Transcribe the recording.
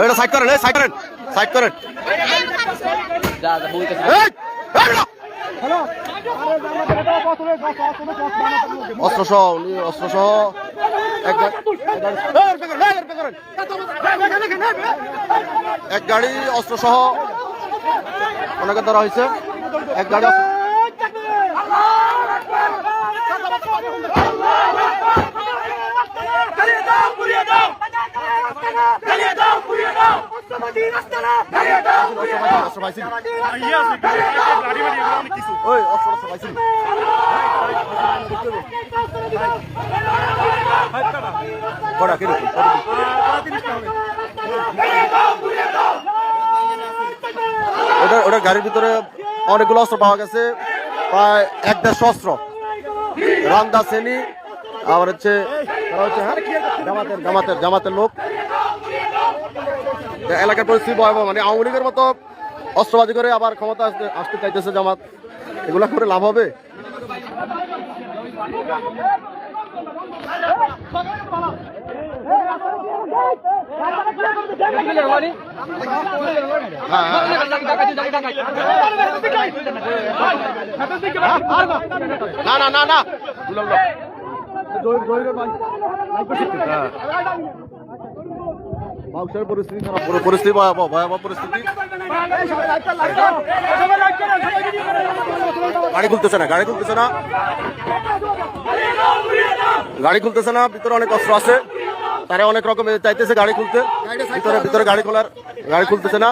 এটা সাইড করেন, সাইড করেন, সাইড করেন। অস্ত্র সহ, অস্ত্র সহ এক গাড়ি অস্ত্র সহ ওনাকে ধরা হয়েছে। এক গাড়ি ওটা গাড়ির ভিতরে অনেকগুলো অস্ত্র পাওয়া গেছে, প্রায় 1-150 অস্ত্র, রামদা শ্রেণী, আবার হচ্ছে জামাতের লোক। এলাকার পরিস্থিতি ভয়াবহ, মানে আওয়ামী লীগের মতো অস্ত্রবাজি করে আবার ক্ষমতা আসতে চাইতেছে জামাত, এগুলা করে লাভ হবে? না না না না পরিস্থিতি খারাপ, পরিস্থিতি ভয়াবহ, ভয়াবহ পরিস্থিতি। গাড়ি খুলতেছে না, গাড়ি খুলতেছে না, গাড়ি খুলতেছে না, ভিতরে অনেক অস্ত্র আছে, তারা অনেক রকম চাইতেছে গাড়ি খুলতে, ভিতরে ভিতরে গাড়ি খোলার, গাড়ি খুলতেছে না।